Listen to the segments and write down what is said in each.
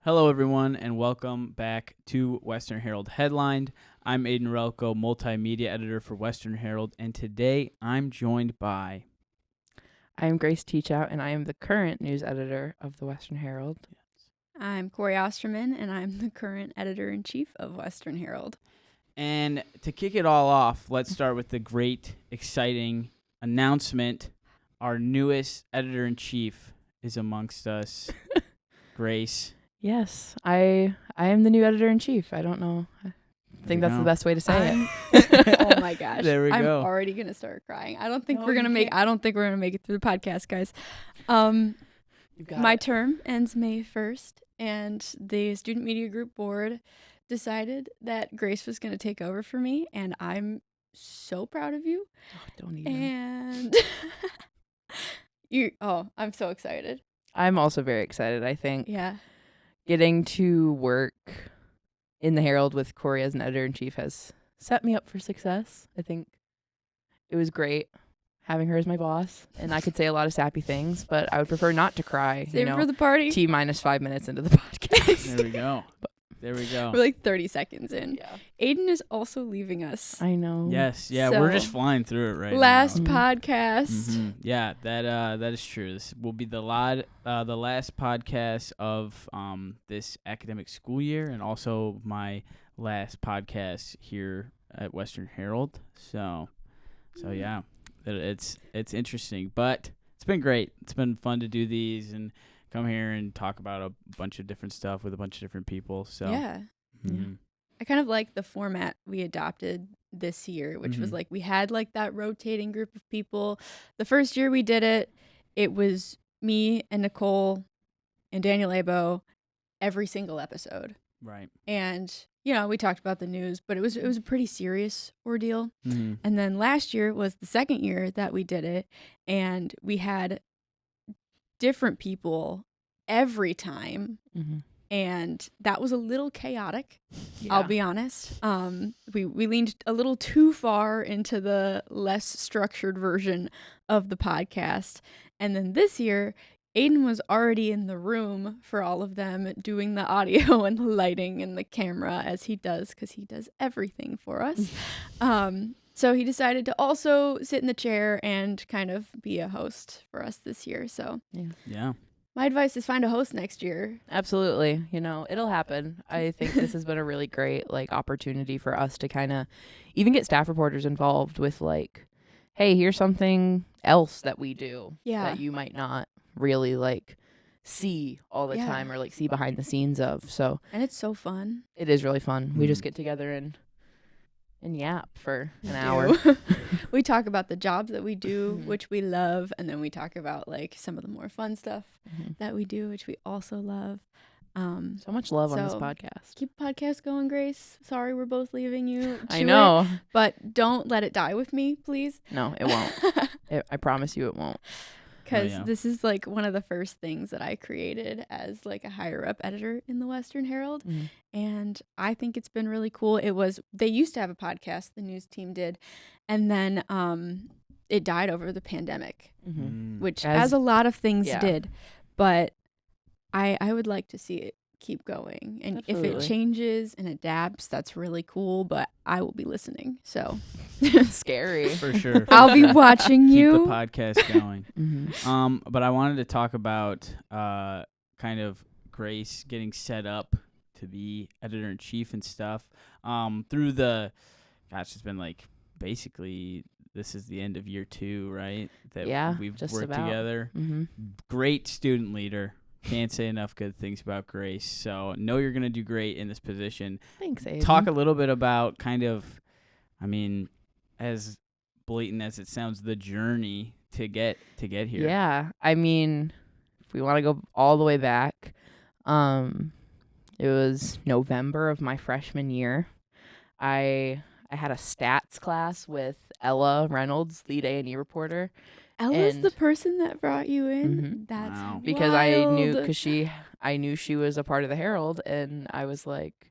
Hello, everyone, and welcome back to Western Herald Headlined. I'm Aidan, Ralko, multimedia editor for Western Herald, and today I'm joined by... I am Grace Teachout, and I am the current news editor of the Western Herald. I'm Cori Osterman, and I'm the current Editor-in-Chief of Western Herald. And to kick it all off, let's start with the great, exciting announcement. Our newest editor-in-chief is amongst us, Grace. Yes, I am the new editor-in-chief. I don't know. I think that's the best way to say it. Oh my gosh. There we I'm go. already going to start crying. I don't think No, we're going to you make can't. I don't think we're going to make it through the podcast, guys. My term ends May 1st, and the Student Media Group board decided that Grace was going to take over for me, and I'm so proud of you. Oh, don't even. And I'm so excited. I'm also very excited. I think Yeah. getting to work in the Herald with Cori as an editor-in-chief has set me up for success. I think it was great having her as my boss, and I could say a lot of sappy things, but I would prefer not to cry. Save it for the party. T-minus 5 minutes into the podcast. There we go. There we go. We're like 30 seconds in. Yeah. Aidan is also leaving us. I know. Yes, yeah, we're just So, flying through it right Last now. podcast. Mhm. Yeah, that is true. This will be the last podcast of this academic school year, and also my last podcast here at Western Herald. So yeah, it's interesting, but it's been great. It's been fun to do these and come here and talk about a bunch of different stuff with a bunch of different people. So Yeah. mhm. I kind of like the format we adopted this year, which was Mhm. like we had like that rotating group of people. The first year we did it, it was me and Nicole and Daniel Abo every single episode. Right. And, we talked about the news, but it was a pretty serious ordeal. Mm-hmm. And then last year was the second year that we did it, and we had different people every time. Mm-hmm. And that was a little chaotic. Yeah. I'll be honest. We leaned a little too far into the less structured version of the podcast. And then this year, Aidan was already in the room for all of them, doing the audio and the lighting and the camera, as he does, because he does everything for us. So he decided to also sit in the chair and kind of be a host for us this year. So Yeah. my advice is find a host next year. Absolutely. It'll happen. I think this has been a really great opportunity for us to kind of even get staff reporters involved with hey, here's something else that we do that you might not really see all the time or see behind the scenes of. So And it's so fun. it is really fun. We just get together and yap for an hour. We talk about the jobs that we do, Mhm. which we love, and then we talk about some of the more fun stuff Mhm. that we do, which we also love. So much love on this So, podcast. Keep the podcast going, Grace. Sorry we're both leaving you. I to know. it, but don't let it die with me, please. No, it won't. I promise you it won't. Because yeah. this is one of the first things that I created as a higher up editor in the Western Herald. Mhm. And I think it's been really cool. They used to have a podcast, the news team did, and then it died over the pandemic, Mhm. which As- as a lot of things yeah. did. But I would like to see it keep going. And if Absolutely. it changes and adapts, that's really cool, but I will be listening. So Scary. For sure. I'll be watching Keep you. the podcast going. Mhm. But I wanted to talk about kind of Grace getting set up to be editor-in-chief and stuff. It's been basically this is the end of year 2, right? That Yeah, we've just worked about. together. Mhm. Great student leader. Can't say enough good things about Grace. So know you're gonna do great in this position. Thanks, Aidan. Talk a little bit about kind of, as blatant as it sounds, the journey to get here. Yeah, if we want to go all the way back, it was November of my freshman year. I had a stats class with Ella Reynolds, lead A&E reporter, Ella's And- the person that brought you in. Mhm. That's Wow. because wild. I knew she was a part of the Herald, and I was like,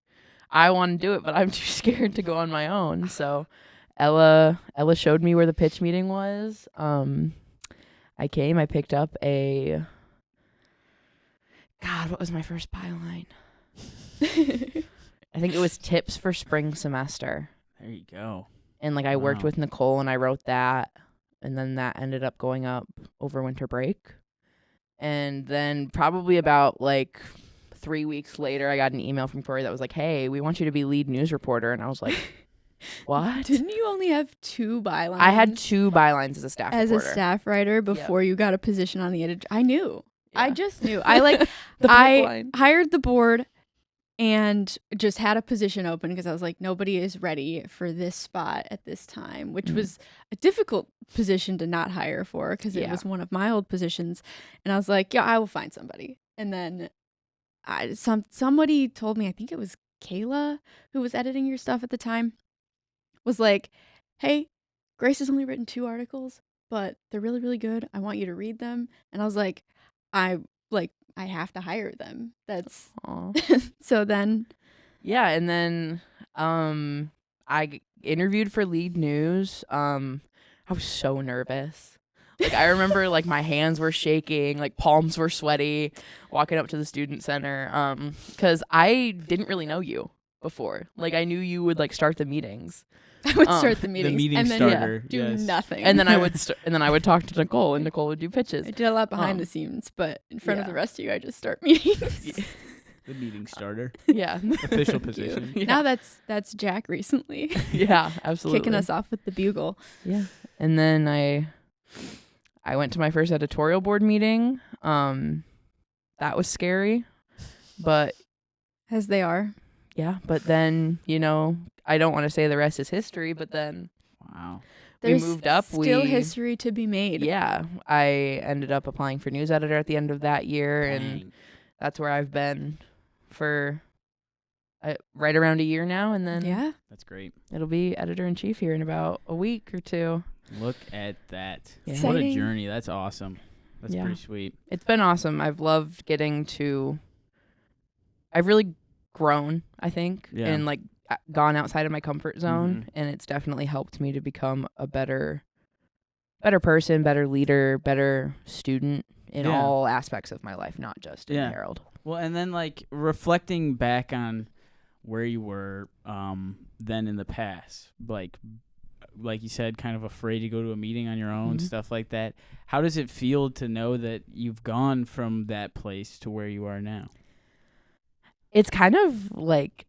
I want to do it, but I'm too scared to go on my own. So Ella showed me where the pitch meeting was. I came, I picked up what was my first byline? I think it was tips for spring semester. There you go. And like I worked Wow. with Nicole and I wrote that, and then that ended up going up over winter break. And then probably about like 3 weeks later, I got an email from Cori that was like, "Hey, we want you to be lead news reporter." And I was like, "What?" Didn't you only have 2 bylines? I had 2 bylines as a staff as reporter. a staff writer before you got a position on the editor. I knew. I Yeah. just knew. I like The I pipeline. hired the board and just had a position open because I was like, nobody is ready for this spot at this time, which was a difficult position to not hire for because it Yeah. was one of my old positions. And I was like, yeah, I will find somebody. And then somebody told me, I think it was Kayla who was editing your stuff at the time, was like, hey, Grace has only written 2 articles, but they're really, really good. I want you to read them. And I was like, I have to hire them. That's Aw. so then Yeah, and then I interviewed for lead news. I was so nervous. Like I remember like my hands were shaking, like palms were sweaty walking up to the student center cuz I didn't really know you before. Like I knew you would like start the meetings. I would start the The meetings meeting and then starter. do yes. nothing. And then I would talk to Nicole and Nicole would do pitches. I did a lot behind Um, the scenes, but in front of yeah. the rest of you, I just start meetings. The meeting starter. Yeah. Official Thank you. position. Yeah. Now that's Jack recently Yeah, absolutely. kicking us off with the bugle. Yeah. And then I went to my first editorial board meeting. That was scary. But As they are. yeah, but then, I don't want to say the rest is history, but then Wow. There's we moved up. still history to be made. Yeah, I ended up applying for news editor at the end of that year, and Dang. that's where I've been for right around a year now, and then Yeah. That's great. it'll be editor-in-chief here in about a week or 2. Look at that. Yeah. What a Exciting. journey. That's awesome. That's Yeah. pretty sweet. It's been awesome. I've loved I've really grown, I think, Yeah. and like gone outside of my comfort zone, Mhm. and it's definitely helped me to become a better person, better leader, better student in Yeah. all aspects of my life, not just in Yeah. Herald. Well, and then like reflecting back on where you were then in the past, like you said, kind of afraid to go to a meeting on your own, Mhm. stuff like that. How does it feel to know that you've gone from that place to where you are now? It's kind of like,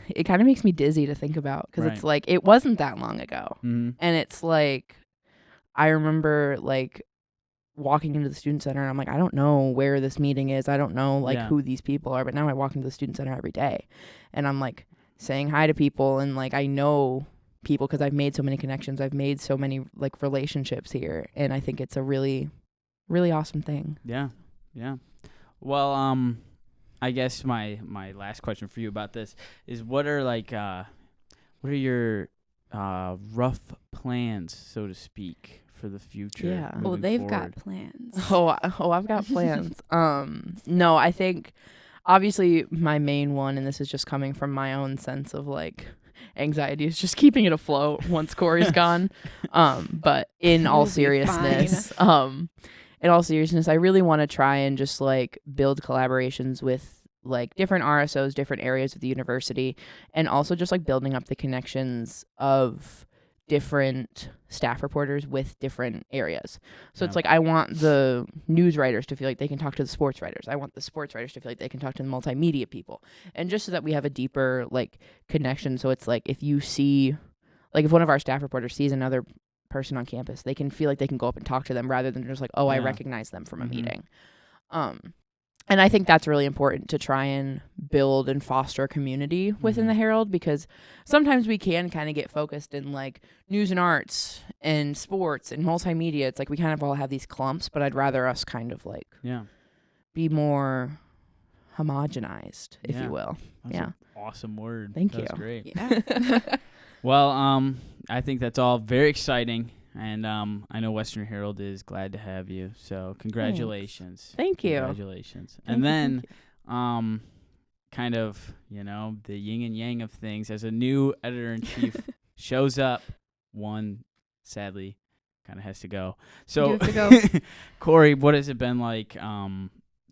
it kind of makes me dizzy to think about, because it's Right. like, it wasn't that long ago. Mm-hmm. And it's like, I remember like walking into the student center and I'm like, I don't know where this meeting is. I don't know like Yeah. who these people are. But now I walk into the student center every day and I'm like saying hi to people, and like I know people because I've made so many connections. I've made so many like relationships here. And I think it's a really, really awesome thing. Yeah. Yeah. Well, I guess my last question for you about this is what are your rough plans, so to speak, for the future? Yeah. Well, moving they've forward? got plans. I've got plans. No, I think obviously my main one, and this is just coming from my own sense of like anxiety, is just keeping it afloat once Cori's gone. But in all You'll be seriousness, I really want to try and just like build collaborations with like different RSOs, different areas of the university, and also just like building up the connections of different staff reporters with different areas. So it's Yeah. like I want the news writers to feel like they can talk to the sports writers. I want the sports writers to feel like they can talk to the multimedia people. And just so that we have a deeper like connection. So it's like if you see, like if one of our staff reporters sees another person on campus, they can feel like they can go up and talk to them rather than just like, oh, I Yeah. recognize them from a Mhm. meeting. And I think that's really important to try and build and foster a community within Mhm. the Herald, because sometimes we can kind of get focused in like news and arts and sports and multimedia. It's like we kind of all have these clumps, but I'd rather us kind of like Yeah. be more homogenized, if Yeah. you will. That's Yeah. an awesome word. Thank That's you. great. Yeah. Well, I think that's all very exciting, and I know Western Herald is glad to have you. So congratulations. Thank you. Congratulations. Thank And you, then, thank kind of, the yin and yang of things, as a new editor-in-chief shows up, one sadly kind of has to go. So, Do have to go. Cori, what has it been like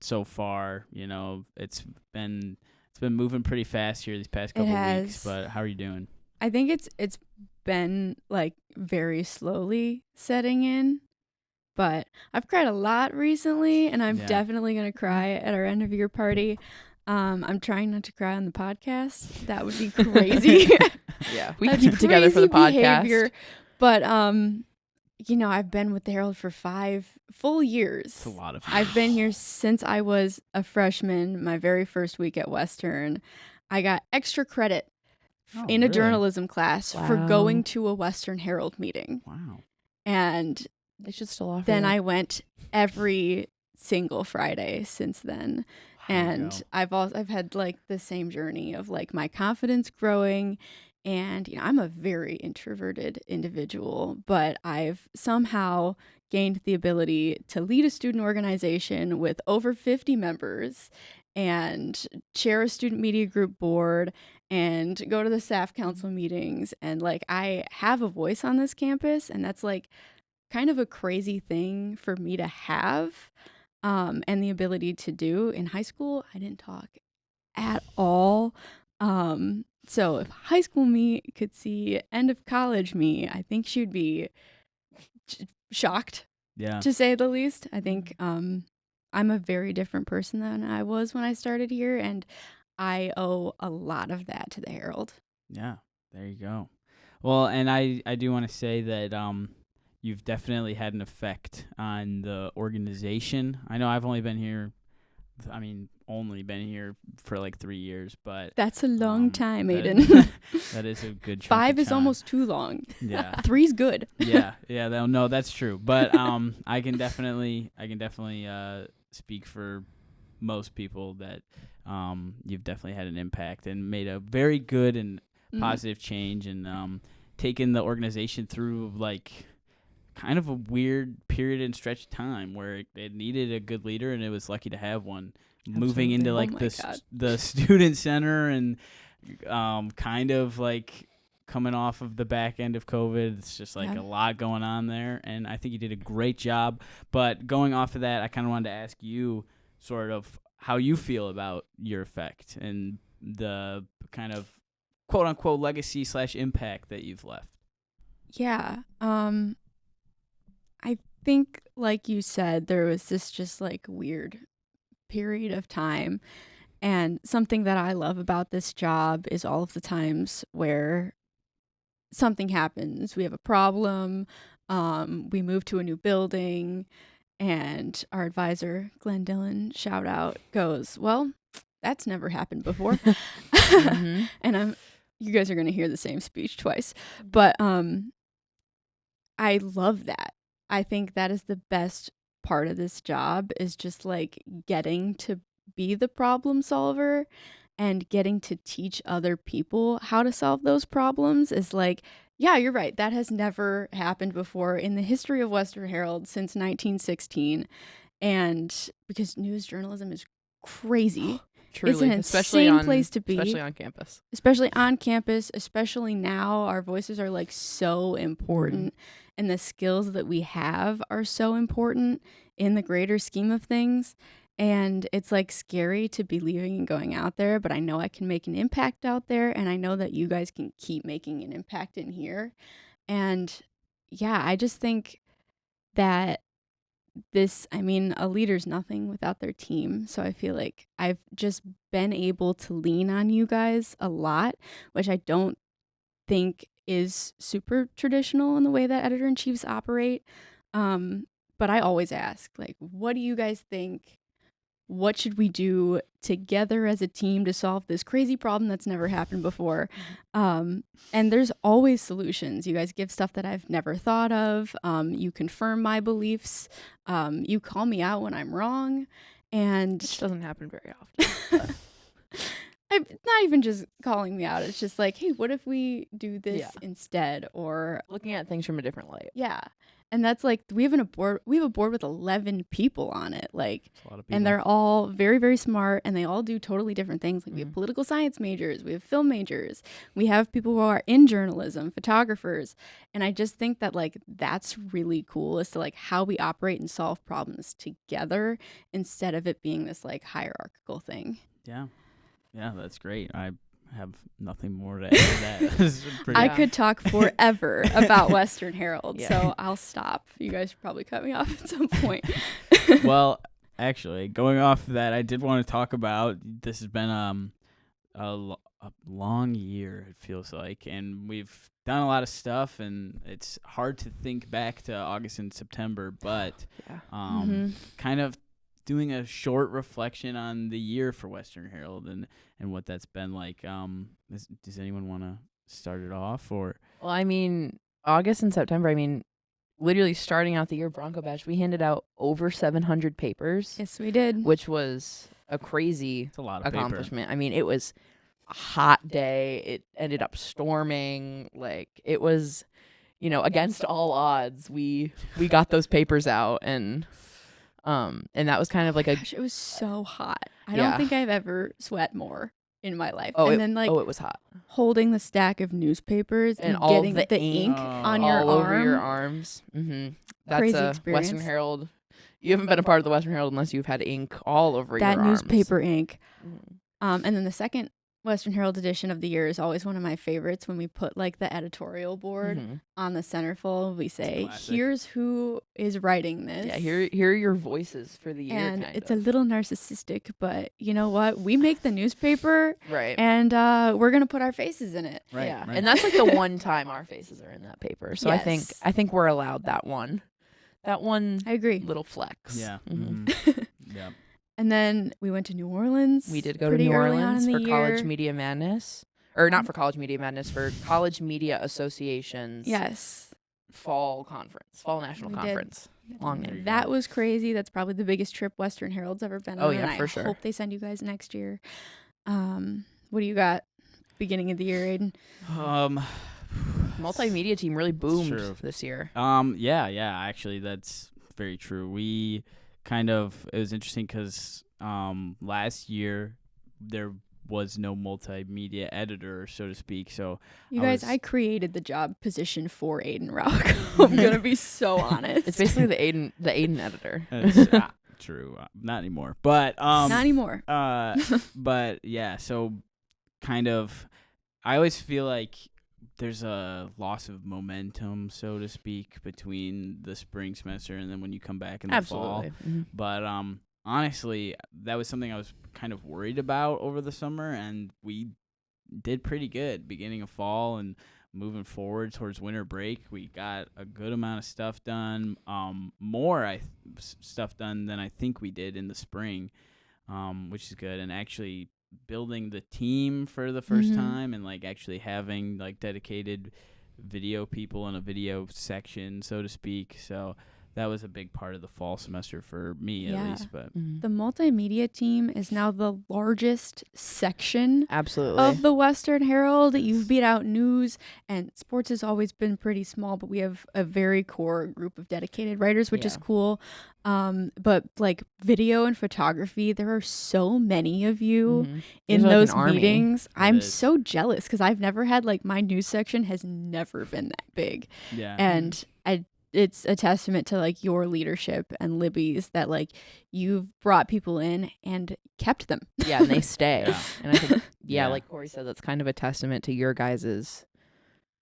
so far? It's been It's been moving pretty fast here these past couple weeks, has. but how are you doing? I think it's been like very slowly setting in, but I've cried a lot recently, and I'm Yeah. definitely gonna cry at our end of year party. I'm trying not to cry on the podcast. That would be crazy. Yeah, we can That's keep it together for the crazy podcast. behavior. But I've been with the Herald for 5 full years. It's a lot of I've been here since I was a freshman. My very first week at Western, I got extra credit in a really? journalism class for Wow. going to a Western Herald meeting. Wow. And They should still offer then that. I went every single Friday since then. And I've had like the same journey of like my confidence growing, and I'm a very introverted individual, but I've somehow gained the ability to lead a student organization with over 50 members and chair a student media group board and go to the staff council meetings, and like I have a voice on this campus, and that's like kind of a crazy thing for me to have. And the ability to do. In high school, I didn't talk at all. So if high school me could see end of college me, I think she'd be shocked, Yeah. to say the least. I think I'm a very different person than I was when I started here, and I owe a lot of that to the Herald. Yeah. There you go. Well, and I do want to say that you've definitely had an effect on the organization. I know I've only been here for like 3 years, but That's a long time, that- Aidan. that is a good chunk 5 of is time. almost too long. Yeah. 3's good. Yeah, no, that's true. But I can definitely speak for most people that you've definitely had an impact and made a very good and positive change, and taken the organization through like kind of a weird period and stretch of time where it needed a good leader, and it was lucky to have one. Moving into Absolutely. like Oh my God. the student center, and kind of like coming off of the back end of COVID. It's just like Yeah. a lot going on there, and I think you did a great job. But going off of that, I kind of wanted to ask you sort of how you feel about your effect and the kind of quote unquote legacy / impact that you've left. Yeah. I think, like you said, there was this just like weird period of time. And something that I love about this job is all of the times where something happens. We have a problem. We move to a new building, and our advisor, Glenn Dillon, shout out, goes, "Well, that's never happened before." Mm-hmm. And you guys are going to hear the same speech twice. But I love that. I think that is the best part of this job, is just like getting to be the problem solver and getting to teach other people how to solve those problems. Is like, yeah, you're right. That has never happened before in the history of Western Herald since 1916. And because news journalism is crazy. Truly, It's an especially insane on place to be. especially on campus. Especially on campus, especially now, our voices are like so important, and the skills that we have are so important in the greater scheme of things. And it's like scary to be leaving and going out there, but I know I can make an impact out there, and I know that you guys can keep making an impact in here. And yeah, I just think that a leader's nothing without their team. So I feel like I've just been able to lean on you guys a lot, which I don't think is super traditional in the way that editor-in-chiefs operate. But I always ask, like, what do you guys think? What should we do together as a team to solve this crazy problem that's never happened before? And there's always solutions. You guys give stuff that I've never thought of. You confirm my beliefs. You call me out when I'm wrong. And Which doesn't happen very often. I'm not even just calling me out. It's just like, hey, what if we do this Yeah. instead? Or Looking at things from a different light. yeah. And that's like, we have a board with 11 people on it. Like, It's a lot of people. and they're all very, very smart, and they all do totally different things. Like, we have political science majors, we have film majors, we have people who are in journalism, photographers. And I just think that, like, that's really cool, as to, like, how we operate and solve problems together instead of it being this, like, hierarchical thing. Yeah. Yeah, that's great. I have nothing more to add to that. This is pretty- I Yeah. could talk forever about Western Herald, Yeah. so I'll stop. You guys should probably cut me off at some point. Well, actually, going off of that, I did want to talk about this has been a long year, it feels like, and we've done a lot of stuff, and it's hard to think back to August and September, but Yeah. kind of doing a short reflection on the year for Western Herald and what that's been like. Does anyone want to start it off, or? Well, I mean, August and September, I mean, literally starting out the year, Bronco Bash, we handed out over 700 papers, Yes, we did. which was a crazy It's a lot of paper. accomplishment. I mean, it was a hot day. It ended up storming. Like, it was, against all odds, we got those papers out, and that was kind of like a Gosh, it was so hot. I Yeah. don't think I've ever sweat more in my life. oh, and it, then like oh, it was hot. holding the stack of newspapers And and, all getting the the ink ink on your all arm. over your arms. That's Crazy a experience. Western Herald. You haven't been a part of the Western Herald unless you've had ink all over That your arms. newspaper ink. Mhm. And then the second Western Herald edition of the year is always one of my favorites when we put like the editorial board Mhm. on the centerfold. We say, classic. here's who is writing this. Yeah, here are your voices for the year. and kind it's of. a little narcissistic, but you know what? We make the newspaper right. and we're going to put our faces in it. Right, yeah, right. and that's like the one time our faces are in that paper. So Yes. I think we're allowed that one I agree. little flex. Yeah. Mhm. Mhm. Yeah. And then we went to New Orleans. We did go to pretty New early on Orleans in for the College year. Media Madness, or not for College Media Madness, for College Media Association's Yes. fall national We did. conference. Long There name. you That go. was crazy. That's probably the biggest trip Western Herald's ever been on. Oh, yeah, and for I sure. hope they send you guys next year. What do you got beginning of the year, Aidan? Multimedia team really boomed true. this year. Yeah, actually, that's very true. We it was interesting because last year there was no multimedia editor, so to speak. So You I guys, was- I created the job position for Aidan Ralko. I'm going to be so honest. It's basically the Aidan editor. it's true, not anymore. But Not anymore. but yeah, so I always feel like there's a loss of momentum, so to speak, between the spring semester and then when you come back in the fall. Absolutely. Mhm. But honestly, that was something I was kind of worried about over the summer, and we did pretty good beginning of fall and moving forward towards winter break. We got a good amount of stuff done, more stuff done than I think we did in the spring, which is good. And actually building the team for the first Mhm. time and like actually having like dedicated video people in a video section, so to speak. So that was a big part of the fall semester for me, Yeah. at least. But Mhm. The multimedia team is now the largest section Absolutely. of the Western Herald. You've beat out news, and sports has always been pretty small, but we have a very core group of dedicated writers, which is Yeah. cool. But like video and photography, there are so many of you Mhm. in There's like those an army. meetings. It I'm is. so jealous because I've never had like my news section has never been that big, yeah, and it's a testament to like your leadership and Libby's that like you've brought people in and kept them. Yeah, and they stay. Yeah. And I think, Yeah. like Cori said, that's kind of a testament to your guys'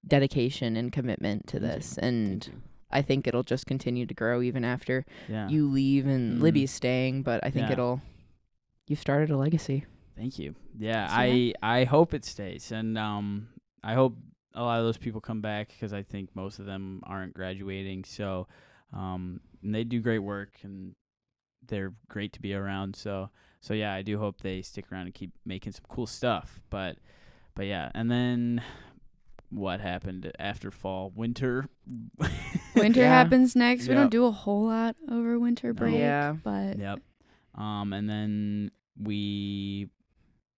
dedication and commitment to Thank you. this. And Thank you. I think it'll just continue to grow even after Yeah. you leave and Mhm. Libby's staying. But I think Yeah. you've started a legacy. Thank you. Yeah, So, yeah. I hope it stays, and I hope a lot of those people come back because I think most of them aren't graduating. So, and they do great work and they're great to be around. So yeah, I do hope they stick around and keep making some cool stuff. But yeah, and then what happened after fall? Winter. Winter Yeah. happens next. We Yep. don't do a whole lot over winter break, Yeah. but Yep. And then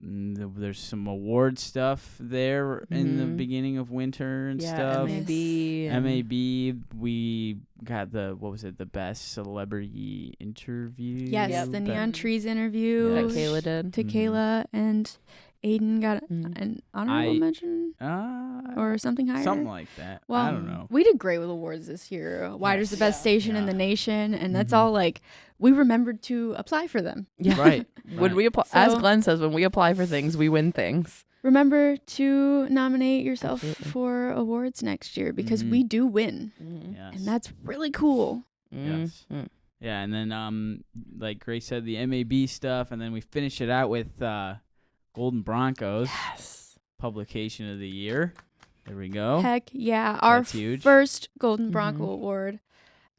there's some award stuff there in the Mhm. beginning of winter and Yeah, stuff. MAB. and- MAB, we got the best celebrity interview. yes, Yep. the That- Neon Trees interview Yes. That Kayla did. to Mhm. Kayla, and Aidan got an honorable mention or something higher. Something like that. Well, I don't know. We did great with awards this year. Wider's the best station in the nation, and that's Mhm. all like we remembered to apply for them. Yeah. Right. When we apply, as Glenn says, when we apply for things, we win things. Remember to nominate yourself Absolutely. for awards next year because Mhm. we do win, Yes. and that's really cool. Yes. Mm-hmm. Yeah, and then like Grace said, the MAB stuff, and then we finish it out with Golden Broncos publication of the year. There we go. Heck yeah, our That's huge. first Golden Bronco Award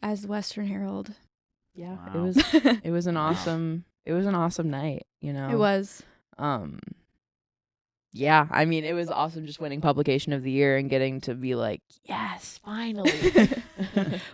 as the Western Herald. Yeah, Wow. it was an awesome night. You know, It was. Yeah, I mean, it was awesome just winning publication of the year and getting to be like, yes, finally.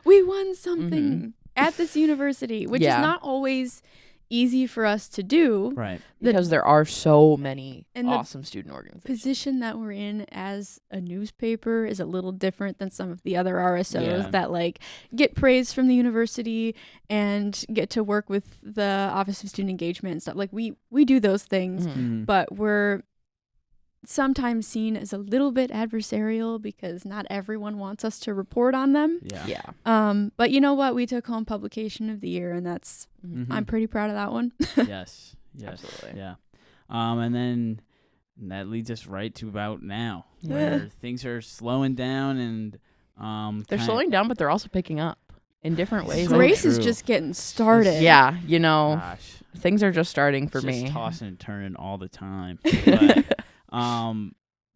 We won something at this university, which is Yeah. not always easy for us to do. Right. Because there are so many And the awesome student organizations. Position that we're in as a newspaper is a little different than some of the other RSOs Yeah. that like get praise from the university and get to work with the Office of Student Engagement and stuff. Like we do those things, Mhm. but we're sometimes seen as a little bit adversarial because not everyone wants us to report on them. Yeah. Yeah. But you know what? We took home publication of the year, and that's Mhm. I'm pretty proud of that one. Yes. Absolutely. Yeah. And then that leads us right to about now, where things are slowing down and They're slowing down, but they're also picking up in different ways. So Grace is true. just getting started. Yeah, you know, Gosh, things are just starting for just me. tossing and turning all the time.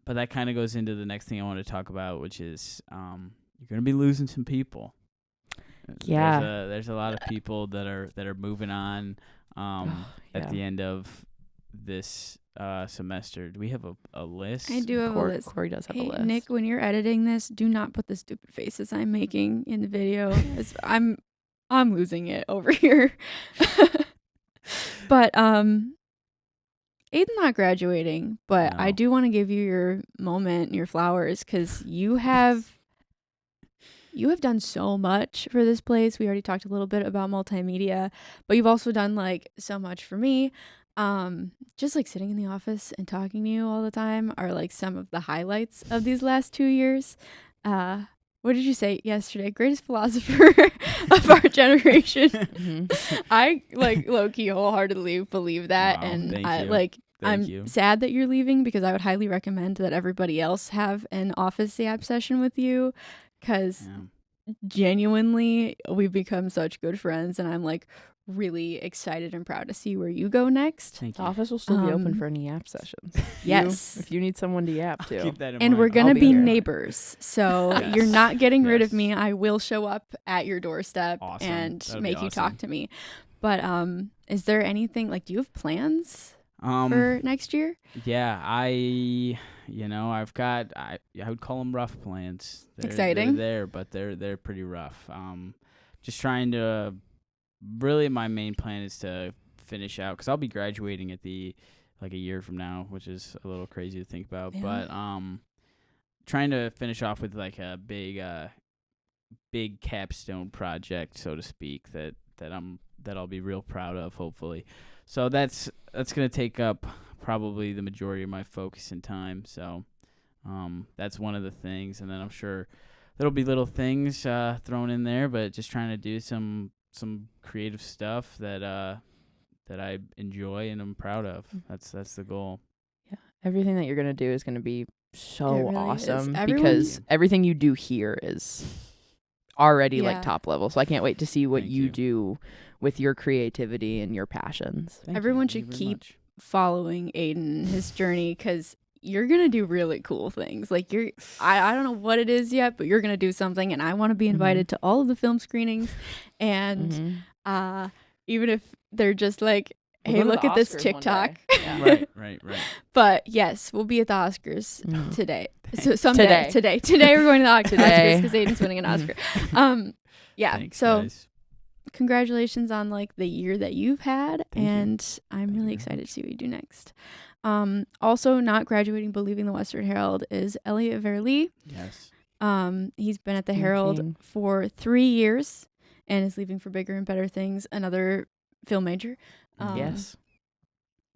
But that kind of goes into the next thing I want to talk about, which is you're gonna be losing some people. Yeah. There's a lot of people that are moving on at the end of this semester. Do we have a list? I do have a list. Cori does have Hey, a list. Nick, when you're editing this, do not put the stupid faces I'm making in the video. I'm losing it over here. But Aidan's not graduating, but I No. do want to give you your moment, your flowers, because you have done so much for this place. We already talked a little bit about multimedia, but you've also done like so much for me. Just like sitting in the office and talking to you all the time are like some of the highlights of these last 2 years. What did you say yesterday? Greatest philosopher of our generation. Mhm. I like low-key wholeheartedly believe that. Wow, And thank I you. like Thank I'm you. sad that you're leaving because I would highly recommend that everybody else have an office app session with you because Yeah. genuinely we've become such good friends and I'm like really excited and proud to see where you go next. Thank The you. office will still be open for any yap sessions. Yes. If you need someone to yap to. Keep that in And mind. we're going I'll to be be there. neighbors. So Yes. you're not getting rid of Yes. me. I will show up at your doorstep Awesome. and That'd be make you talk awesome. to me. But is there anything like do you have plans Um, for next year? Yeah, I've got I would call them rough plans. Exciting. They're there, but they're pretty rough. Just trying to. Really, my main plan is to finish out because I'll be graduating at a year from now, which is a little crazy to think about. Yeah. But trying to finish off with like a big capstone project, so to speak, that I'll be real proud of, hopefully. So that's gonna take up probably the majority of my focus and time. So that's one of the things, and then I'm sure there'll be little things thrown in there, but just trying to do some creative stuff that I enjoy and I'm proud of. That's the goal. Yeah. Everything that you're going to do is going to be so It really is. awesome Everyone- because everything you do here is already Yeah. like top level. So I can't wait to see what Thank you you. do with your creativity and your passions. Thank Everyone you. Thank should you very keep much. following Aidan his journey because you're gonna do really cool things. Like I don't know what it is yet, but you're gonna do something, and I want to be invited to all of the film screenings, and Mhm. even if they're just like, We'll hey, go to look the at this Oscars one TikTok. day. Yeah. Right. But yes, we'll be at the Oscars Mhm. today. So someday, Today. today we're going to the Oscars Today. because Aidan's winning an Oscar. Yeah. Thanks, so guys. congratulations on like the year that you've had, Thank you. and I'm Thank you really very excited much. to see what you do next. Also not graduating but leaving the Western Herald is Elliot Verlee. Yes. He's been at the King Herald King. for 3 years and is leaving for bigger and better things, another film major. Yes.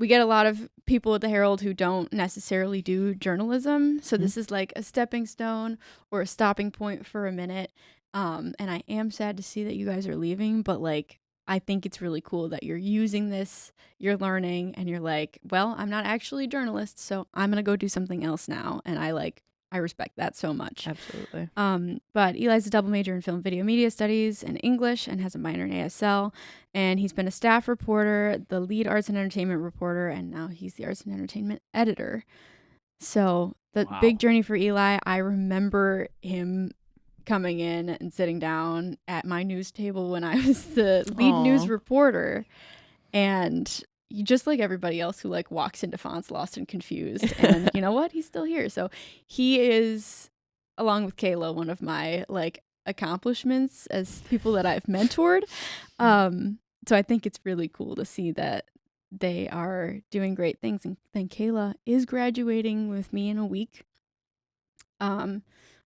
we get a lot of people at the Herald who don't necessarily do journalism. So this is like a stepping stone or a stopping point for a minute. And I am sad to see that you guys are leaving, but like, I think it's really cool that you're using this, you're learning, and you're like, well, I'm not actually a journalist, so I'm going to go do something else now. And I respect that so much. Absolutely. But Eli's a double major in film video media studies and English and has a minor in ASL. And he's been a staff reporter, the lead arts and entertainment reporter, and now he's the arts and entertainment editor. So the big journey for Eli, I remember him coming in and sitting down at my news table when I was the lead news reporter. And just like everybody else who like walks into fonts lost and confused, and you know what, he's still here. So he is, along with Kayla, one of my like accomplishments as people that I've mentored. So I think it's really cool to see that they are doing great things. And then Kayla is graduating with me in a week.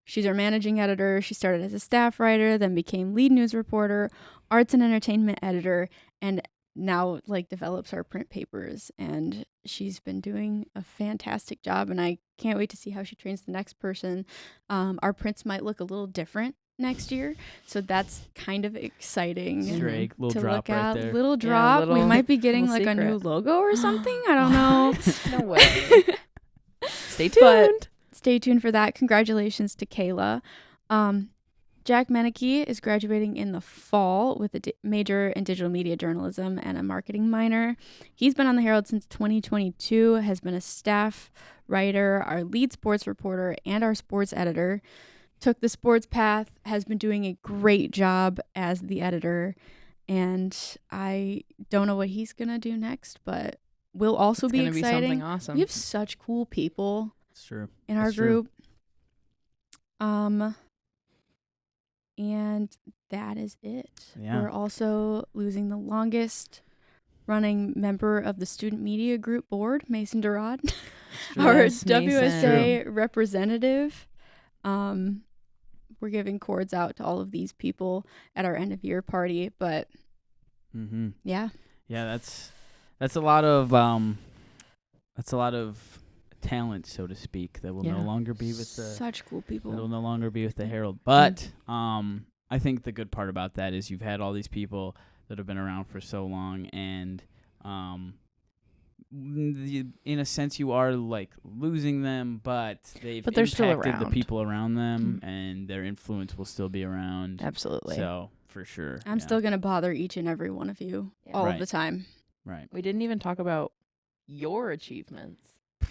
She's our managing editor. She started as a staff writer, then became lead news reporter, arts and entertainment editor, and now like develops our print papers. And she's been doing a fantastic job, and I can't wait to see how she trains the next person. Our prints might look a little different next year, so that's kind of exciting Drake, little to drop look right at. there. Little drop. We might be getting like secret. a new logo or something. I don't know. No way. Stay tuned. Stay tuned for that. Congratulations to Kayla. Jack Meneke is graduating in the fall with a major in digital media journalism and a marketing minor. He's been on the Herald since 2022, has been a staff writer, our lead sports reporter, and our sports editor. Took the sports path, has been doing a great job as the editor, and I don't know what he's going to do next, but will also be exciting. Something awesome. We have such cool people It's true. in our group. And that is it. Yeah. We're also losing the longest running member of the student media group board, Mason Durad, our Yes, WSA representative. We're giving cords out to all of these people at our end of year party, but yeah, that's a lot of talent, so to speak, that will no longer be with the such cool people. That will no longer be with the Herald. But I think the good part about that is you've had all these people that have been around for so long, and in a sense you are like losing them, but they're still impacted around. the people around them, and their influence will still be around. Absolutely. So for sure, I'm still gonna bother each and every one of you all of the time. Right. We didn't even talk about your achievements.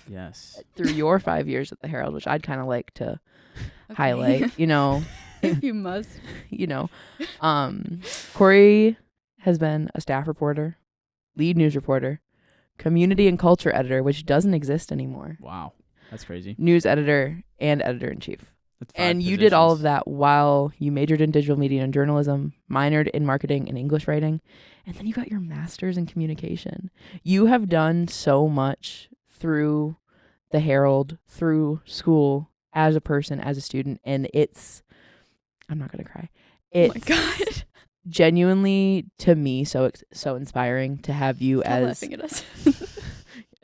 Yes. Through your 5 years at the Herald, which I'd kind of like to highlight, you know. If you must. You know. Cori has been a staff reporter, lead news reporter, community and culture editor, which doesn't exist anymore. Wow. That's crazy. News editor and editor-in-chief. That's 5 And you did all of positions. that while you majored in digital media and journalism, minored in marketing and English writing, and then you got your master's in communication. You have done so much through the Herald, through school, as a person, as a student, and I'm not going to cry. It's Oh my God. genuinely, to me, so inspiring to have you Stop laughing at us.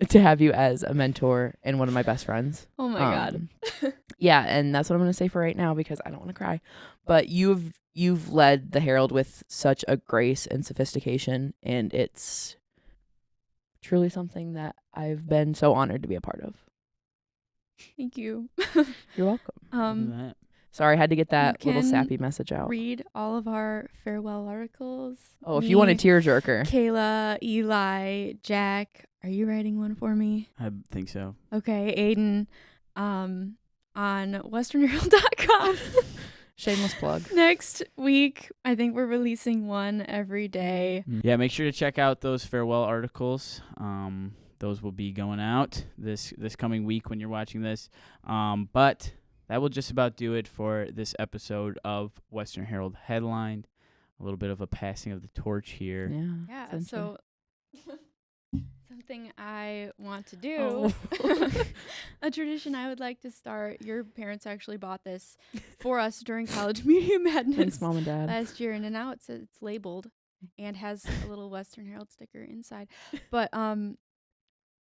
to have you as a mentor and one of my best friends. Oh my God. Yeah, and that's what I'm going to say for right now because I don't want to cry. But you've led the Herald with such a grace and sophistication, and it's truly something that I've been so honored to be a part of. Thank you. You're welcome. Look at that. Sorry, I had to get that little can sappy message out. Read all of our farewell articles. Oh, if you want a Me, tearjerker. Kayla, Eli, Jack. Are you writing one for me? I think so. Okay, Aidan. On westernherald.com. Shameless plug. Next week, I think we're releasing one every day. Yeah, make sure to check out those farewell articles. Those will be going out this coming week when you're watching this. But that will just about do it for this episode of Western Herald Headlined. A little bit of a passing of the torch here. Yeah, essentially. so something I want to do, a tradition I would like to start. Your parents actually bought this for us during College Media Madness Thanks, Mom and Dad. last year, and now it's labeled and has a little Western Herald sticker inside. But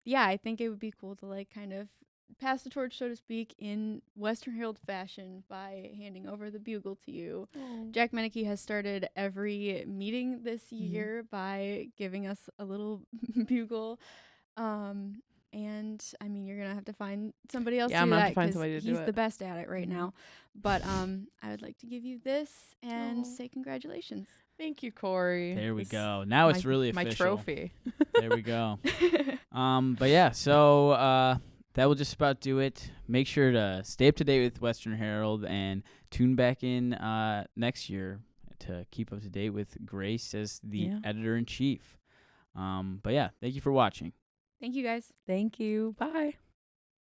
yeah, I think it would be cool to like kind of pass the torch, so to speak, in Western Herald fashion by handing over the bugle to you. Jack Meneke has started every meeting this year by giving us a little bugle. And I mean, you're gonna have to find somebody else Yeah, to I'm do gonna have that to find because somebody to do he's it. the best at it right now. But I would like to give you this and Oh. say congratulations. Thank you, Cori. There we This- go. Now it's really my official. trophy. There we go. But yeah, so that will just about do it. Make sure to stay up to date with Western Herald and tune back in next year to keep up to date with Grace as the editor-in-chief. But yeah, thank you for watching. Thank you guys. Thank you. Bye.